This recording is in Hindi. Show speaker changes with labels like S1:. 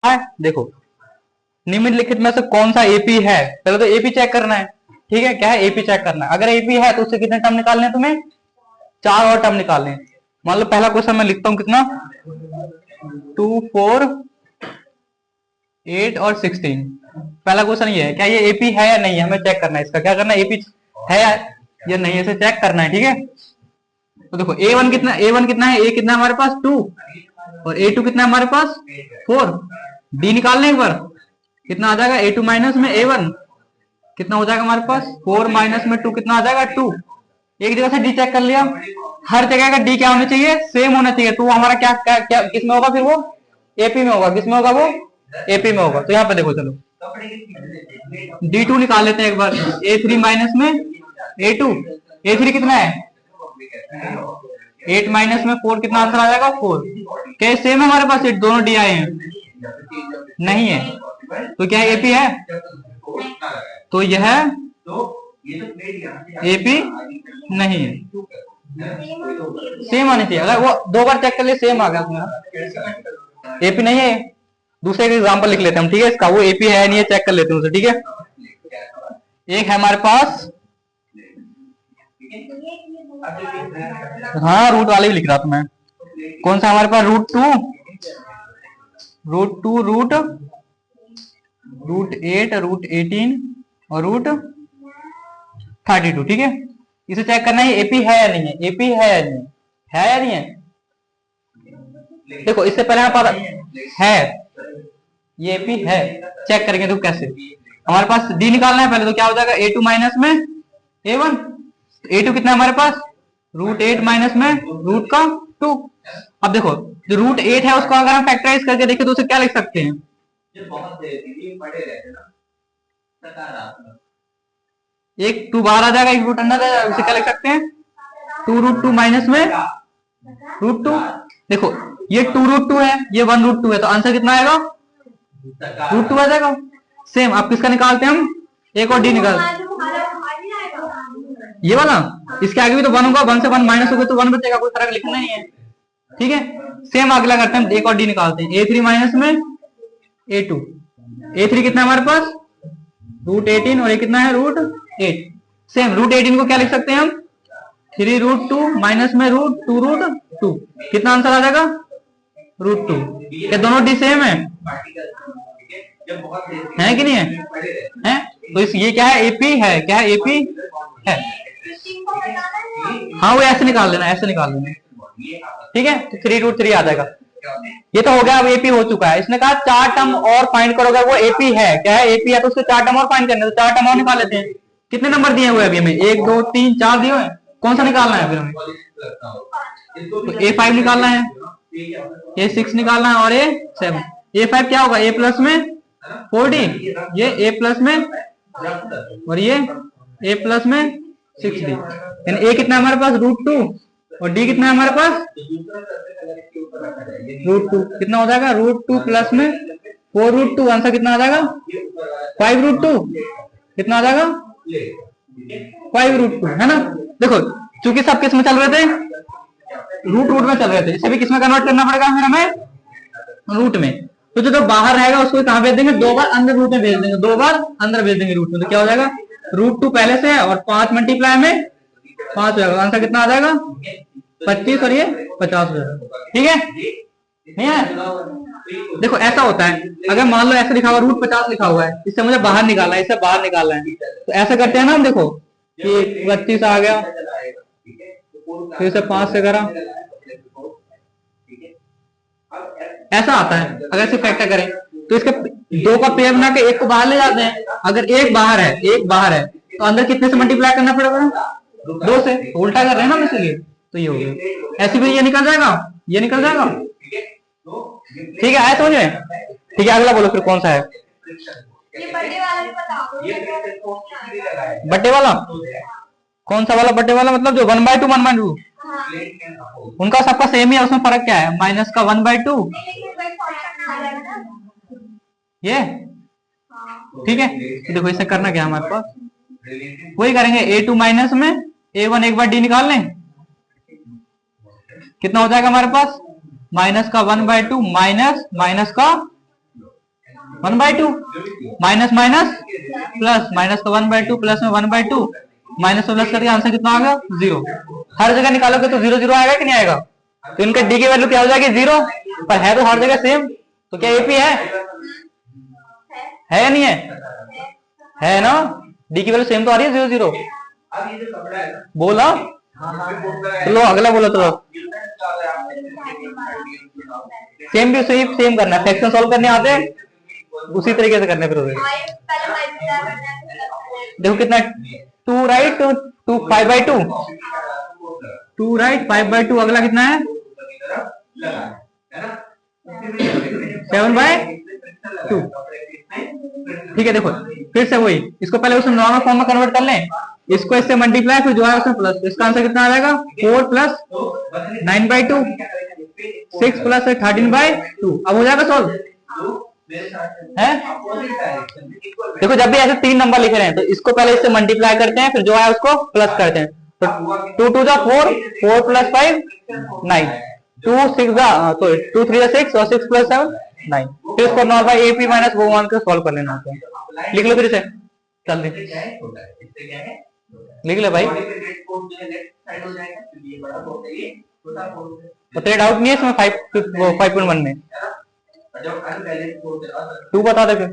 S1: देखो निम्नलिखित में से कौन सा एपी है, पहले तो एपी चेक करना है। ठीक है, क्या है, एपी चेक करना है। अगर एपी है तो उससे कितने टर्म निकालने हैं तुम्हें, 4 और टर्म निकालने हैं। मान लो पहला क्वेश्चन मैं लिखता हूं, कितना 2 4 8 और 16। पहला क्वेश्चन ये है, क्या ये एपी है या नहीं है, हमें चेक करना है। इसका क्या करना है, एपी है या नहीं है, इसे चेक करना है। ठीक है, तो देखो a1 कितना, a1 कितना है, a कितना है हमारे पास 2, और a2 कितना है हमारे पास 4। d निकालने एक बार, कितना आ जाएगा, a2 माइनस में a1 कितना हो जाएगा हमारे पास 4 माइनस में 2 कितना आ जाएगा 2। एक जगह से d चेक कर लिया, हर जगह का d क्या होना चाहिए, सेम होना चाहिए। तो हमारा क्या क्या, क्या किस में होगा, फिर वो एपी में होगा। किस में होगा, वो एपी में होगा। तो यहाँ पे देखो, चलो d2 निकाल लेते हैं एक बार, a3 माइनस में a2। a3 कितना है 8 माइनस में 4, कितना आंसर आ जाएगा 4। क्या सेम है हमारे पास, ये दोनों डी आए हैं, नहीं है। तो क्या एपी है, तो यह एपी नहीं है, सेम आनी चाहिए। अगर वो 2 बार चेक कर ले सेम आ गया उसमें, एपी नहीं है। दूसरे एग्जांपल लिख लेते हैं हम, ठीक है, इसका वो एपी है नहीं है, चेक कर लेते हैं उसे। ठीक है, एक है हमारे पास, हाँ रूट वाले भी लिख रहा था मैं। कौन सा हमारे पास, रूट 8 रूट 18 और रूट 32। ठीक है, इसे चेक करना है एपी है या नहीं है, एपी है या नहीं है, या नहीं है। देखो इससे पहले पता है ये एपी है, चेक करेंगे तो कैसे। हमारे पास डी निकालना है पहले, तो क्या हो जाएगा a2 माइनस में a1। a2 कितना है हमारे पास, रूट 8 माइनस में रूट का 2। अब देखो जो रूट 8 है उसको अगर हम फैक्टराइज करके देखें तो उसे क्या लिख सकते हैं, एक 2 बाहर आ जाएगा, एक रूट अंदर आ जाएगा, उसे क्या लिख सकते हैं 2 रूट 2 माइनस में रूट 2। देखो ये 2 रूट 2 है, ये 1 रूट 2 है, तो आंसर कितना आएगा रूट 2 आ जाएगा। सेम आप किसका निकालते हैं, हम एक और डी निकालते, ये वाला, इसके आगे भी तो 1 होगा, 1 से 1 माइनस होगा तो 1 बचेगा, कोई फर्क लिखना नहीं है। ठीक है, सेम अगला करते हैं, एक और डी निकालते हैं, a3 माइनस में a2। a3 कितना है हमारे पास रूट 18 और ये कितना है रूट 8। सेम रूट 18 को क्या लिख सकते हैं हम, 3 रूट 2 माइनस में रूट 2 रूट 2। कितना आंसर आ जाएगा रूट 2। क्या दोनों डी सेम है कि नहीं है? तो ये क्या है, एपी है, क्या है एपी है। हाँ वो ऐसे निकाल लेना, ऐसे निकाल लेना। ठीक है, तो 3 रूट 3 आ जाएगा। ये तो हो गया, अब एपी हो चुका है। इसने कहा 4 टर्म और फाइंड करो, अगर वो एपी है, क्या है एपी है, तो उसके 4 टर्म और फाइंड करने, तो 4 टर्म और निकाल लेते हैं। कितने नंबर दिए हुए अभी हमें, 1 2 3 4 दिए हुए, कौन सा निकालना है फिर हमें, तो a5 निकालना है, a6 निकालना है और a7। a5 क्या होगा, a प्लस में 4d, ये a प्लस में और ये a प्लस में 6d। यानी a कितना है हमारे पास रूट 2 और d कितना है हमारे पास रूट 2। कितना हो जाएगा रूट 2 प्लस में 4 रूट 2। आंसर कितना आ जाएगा 5 रूट 2। कितना आ जाएगा 5 रूट 2, है ना। देखो चूंकि सब किस में चल रहे थे, रूट में चल रहे थे, इसे भी किस में कन्वर्ट करना पड़ेगा फिर हमें, रूट में। तो जो बाहर रहेगा उसको कहां भेज देंगे, 2 बार अंदर रूट में भेज देंगे, 2 बार अंदर भेज देंगे रूट में। तो क्या हो जाएगा रूट 2 पहले से है और 5 मल्टीप्लाई में 5 हो जाएगा। आंसर कितना आ जाएगा 25 और ये 50 हो जाएगा। ठीक है, नहीं है। देखो ऐसा होता है, अगर मान लो ऐसे लिखा हुआ रूट 50 लिखा हुआ है, इससे मुझे बाहर निकालना है, इससे बाहर निकालना है, तो ऐसा करते हैं ना हम। देखो कि 25 आ गया, फिर से 5 से करा, ऐसा आता है। अगर इसे फैक्टर करें तो इसके 2 का पेयर बना के 1 को बाहर ले जाते हैं। अगर एक बाहर है तो अंदर कितने से मल्टीप्लाई करना पड़ेगा 2 से, उल्टा कर रहे हैं ना इसलिए। तो ये हो गया, ऐसे भी ये निकल जाएगा, ये निकल जाएगा। ठीक है, आया समझ में। ठीक है, अगला बोलो फिर कौन सा है, बट्टे वाला। कौन सा वाला बट्टे वाला, मतलब जो 1/2 1/2, उनका सबका सेम ही है, उसमें फर्क क्या है, माइनस का 1/2 ये। ठीक है, तो देखो इसे करना क्या हमारे पास, वही करेंगे, a2 माइनस में a1 एक बार d निकाल लें, कितना हो जाएगा हमारे पास माइनस का 1/2 माइनस का 1/2 माइनस माइनस प्लस, माइनस का 1/2 प्लस में 1/2 माइनस से प्लस करके आंसर कितना आ गया 0। हर जगह निकालोगे तो 0 0 आएगा कि नहीं आएगा? तो इनका डी की वैल्यू क्या हो जाएगी 0, पर है तो हर जगह सेम। तो क्या एपी है या नहीं है ना? डी की वैल्यू सेम तो आ रही है 0 0। बोला चलो अगला बोलो। तो सेम भी सेम करना है, फ्रैक्शन सॉल्व करने आते हैं उसी तरीके से करने। फिर देखो कितना 2 राइट 2 5/2 2 राइट 5/2। अगला कितना है 7/2। ठीक है देखो फिर से वही, इसको पहले उसमें नॉर्मल फॉर्म में कन्वर्ट कर लें, इसको इससे मल्टीप्लाई फिर जो है उसमें प्लस। इसका आंसर कितना आ जाएगा 4 प्लस 9/2 6 प्लस 13/2। अब हो जाएगा सॉल्व है। देखो जब भी ऐसे 3 नंबर लिख रहे हैं तो इसको पहले इससे मल्टीप्लाई करते हैं, फिर जो है उसको प्लस करते हैं। तो 2 2 4 4 प्लस 5 9 2 6 तो 2 3 6 और 6 प्लस 7 9। फिर इसको नॉर्मल एपी माइनस वो मान के सॉल्व कर लेना है। लिख लो फिर से जल्दी लिख ले भाई। तो ट्रेड आउट नहीं है इसमें 5.1 में 2 बता दे फिर।